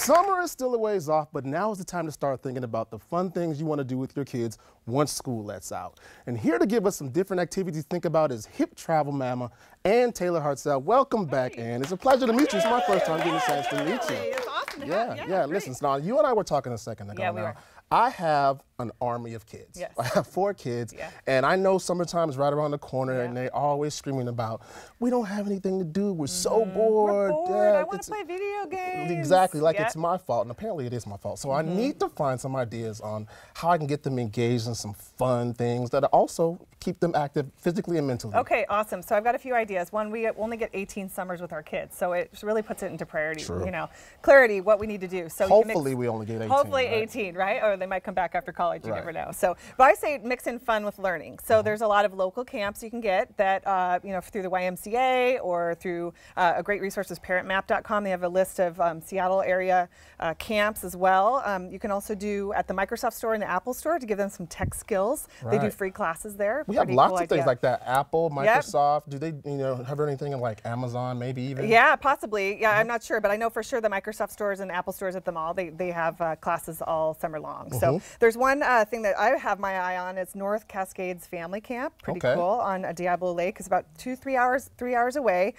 Summer is still a ways off, but now is the time to start thinking about the fun things you want to do with your kids once school lets out. And here to give us some different activities to think about is hip travel mama, Anne Taylor Hartzell. Welcome back, Anne. It's a pleasure to meet you. It's my first time getting a chance to meet you. It's awesome to have you. Yeah. Listen, now you and I were talking a second ago. Yeah, we were. I have an army of kids. Yes. I have 4 kids, and I know summertime is right around the corner, and they're always screaming about, we don't have anything to do, we're so bored. We're bored. I want to play video games. Exactly, like it's my fault, and apparently it is my fault. So I need to find some ideas on how I can get them engaged in some fun things that also keep them active physically and mentally. Okay, awesome. So I've got a few ideas. One, we only get 18 summers with our kids, so it really puts it into priority. True. You know, clarity, what we need to do. So hopefully we only get 18. Hopefully right? 18, right? Or they might come back after college. You never know. So, but I say mix in fun with learning. So there's a lot of local camps you can get that you know, through the YMCA or through a great resource is parentmap.com. They have a list of Seattle area camps as well. You can also do at the Microsoft store and the Apple store to give them some tech skills. They do free classes there. We have lots of things like that. Apple, Microsoft. Do they, you know, have anything in like Amazon, maybe even? Yeah, possibly. Yeah, I'm not sure, but I know for sure the Microsoft stores and Apple stores at the mall, they have classes all summer long. So there's one thing that I have my eye on is North Cascades Family Camp. Pretty cool on Diablo Lake. It's about 3 hours away.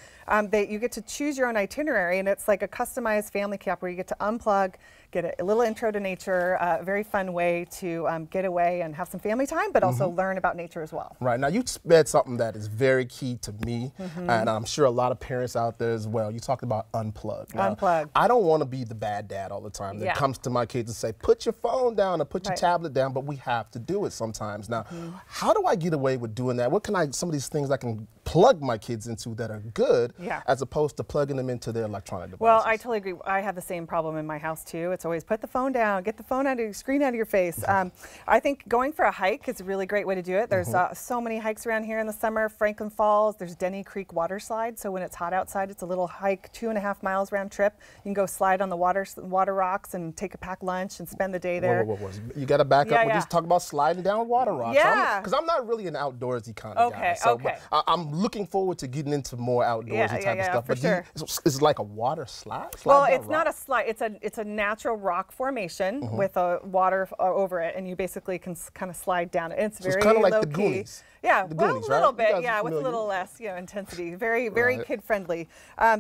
You get to choose your own itinerary, and it's like a customized family camp where you get to unplug, get a little intro to nature, a very fun way to get away and have some family time, but also learn about nature as well. Right. Now, you said something that is very key to me, and I'm sure a lot of parents out there as well. You talked about unplugged. Now, Unplugged. I don't want to be the bad dad all the time that comes to my kids and say, put your phone down or put your tablet down, but we have to do it sometimes. Now, how do I get away with doing that? What can some of these things I can plug my kids into that are good as opposed to plugging them into their electronic devices? Well, I totally agree. I have the same problem in my house too. It's always put the phone down, get the phone out of your screen, out of your face. I think going for a hike is a really great way to do it. There's so many hikes around here in the summer. Franklin Falls, there's Denny Creek water slide. So when it's hot outside, it's a little hike, 2.5 miles round trip. You can go slide on the water rocks and take a packed lunch and spend the day there. You got to back up. We're just talking about sliding down water rocks. Yeah. Because I'm not really an outdoorsy kind of guy. So I'm looking forward to getting into more outdoorsy type of stuff. For sure. Is it like a water slide? Well, it's not a slide. It's a natural rock formation with a water over it, and you basically can kind of slide down it. It's very kind of like low the key. Goonies. Yeah, the well, Goonies, a little right? bit, yeah, with a little less, intensity. Very, very kid friendly.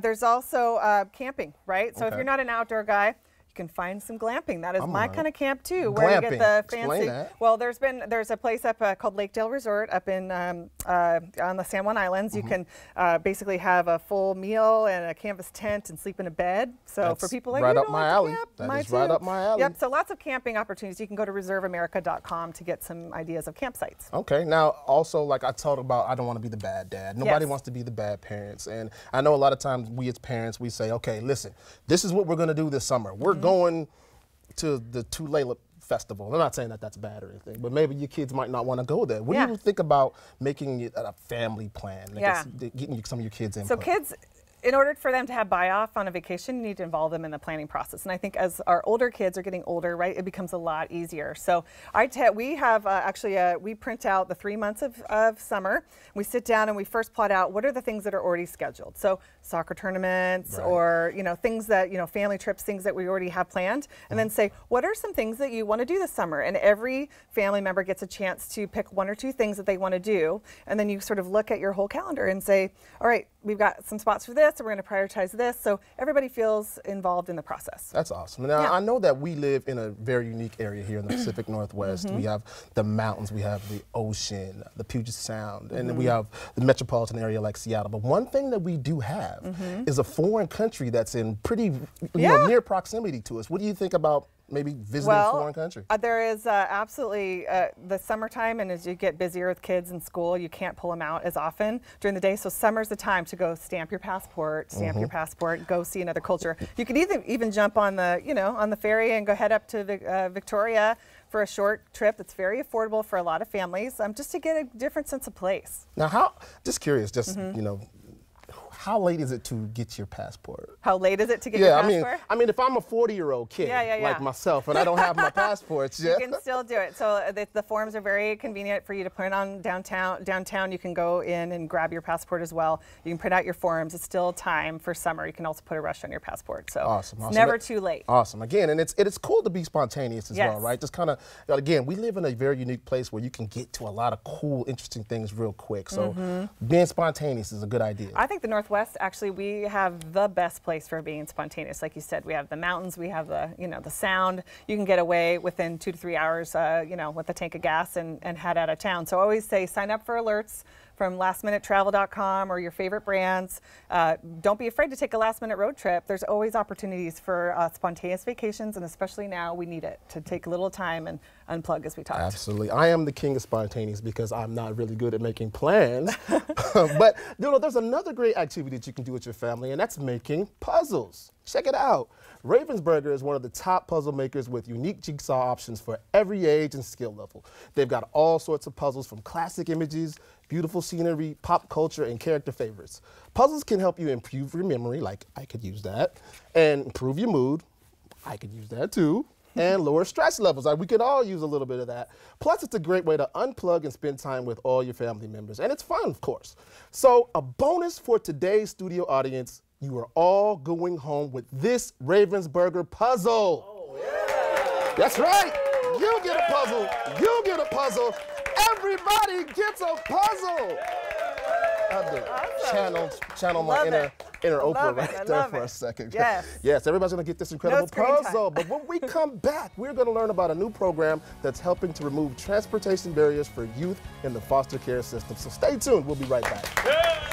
There's also camping, right? So if you're not an outdoor guy, you can find some glamping. That is my kind of camp too, where you get the fancy. Well, there's a place up called Lakedale Resort up in on the San Juan Islands. You can basically have a full meal and a canvas tent and sleep in a bed. So That's for people like right you up my alley. That is right up my alley. Yep. So lots of camping opportunities. You can go to reserveamerica.com to get some ideas of campsites. Okay. Now, also, like I talked about, I don't want to be the bad dad. Nobody wants to be the bad parents. And I know a lot of times we as parents, we say, okay, listen, this is what we're going to do this summer. We're going to the Tulane Festival. I'm not saying that that's bad or anything, but maybe your kids might not want to go there. What do you think about making it a family plan? Getting some of your kids in. So kids, in order for them to have buy-off on a vacation, you need to involve them in the planning process. And I think as our older kids are getting older, right, it becomes a lot easier. So we have we print out the 3 months of summer. We sit down and we first plot out what are the things that are already scheduled. So soccer tournaments or, things that, family trips, things that we already have planned. And then say, what are some things that you want to do this summer? And every family member gets a chance to pick 1 or 2 things that they want to do. And then you sort of look at your whole calendar and say, all right, we've got some spots for this, so we're going to prioritize this, so everybody feels involved in the process. That's awesome. Now, I know that we live in a very unique area here in the Pacific Northwest. We have the mountains, we have the ocean, the Puget Sound, and then we have the metropolitan area like Seattle. But one thing that we do have is a foreign country that's in pretty near proximity to us. What do you think about maybe visiting a foreign country? There is absolutely the summertime, and as you get busier with kids in school, you can't pull them out as often during the day. So summer's the time to go stamp your passport, go see another culture. You could even jump on the on the ferry and go head up to Victoria for a short trip. It's very affordable for a lot of families, just to get a different sense of place. Now, just curious, how late is it to get your passport? How late is it to get your passport? I mean, if I'm a 40-year-old kid like myself and I don't have my passports yet. You can still do it. So the forms are very convenient for you to print on downtown. Downtown, you can go in and grab your passport as well. You can print out your forms. It's still time for summer. You can also put a rush on your passport. So awesome. It's never too late. Awesome. Again, and it's cool to be spontaneous as well, right? Just kind of, again, we live in a very unique place where you can get to a lot of cool, interesting things real quick. So being spontaneous is a good idea. I think the Northwest, actually, we have the best place for being spontaneous. Like you said, we have the mountains, we have the, the sound. You can get away within 2 to 3 hours, with a tank of gas and head out of town. So I always say sign up for alerts from lastminutetravel.com or your favorite brands. Don't be afraid to take a last-minute road trip. There's always opportunities for spontaneous vacations, and especially now, we need it to take a little time and unplug, as we talked. Absolutely. I am the king of spontaneous because I'm not really good at making plans. But there's another great activity that you can do with your family, and that's making puzzles. Check it out. Ravensburger is one of the top puzzle makers with unique jigsaw options for every age and skill level. They've got all sorts of puzzles from classic images, beautiful scenery, pop culture, and character favorites. Puzzles can help you improve your memory, like I could use that, and improve your mood, I could use that too, and lower stress levels. We could all use a little bit of that. Plus, it's a great way to unplug and spend time with all your family members. And it's fun, of course. So a bonus for today's studio audience, you are all going home with this Ravensburger puzzle. Oh, yeah. That's right. You get a puzzle. You get a puzzle. Everybody gets a puzzle. Awesome. Channel my inner Oprah right there for a second. Yes. Yes, everybody's going to get this incredible puzzle. But when we come back, we're going to learn about a new program that's helping to remove transportation barriers for youth in the foster care system. So stay tuned. We'll be right back.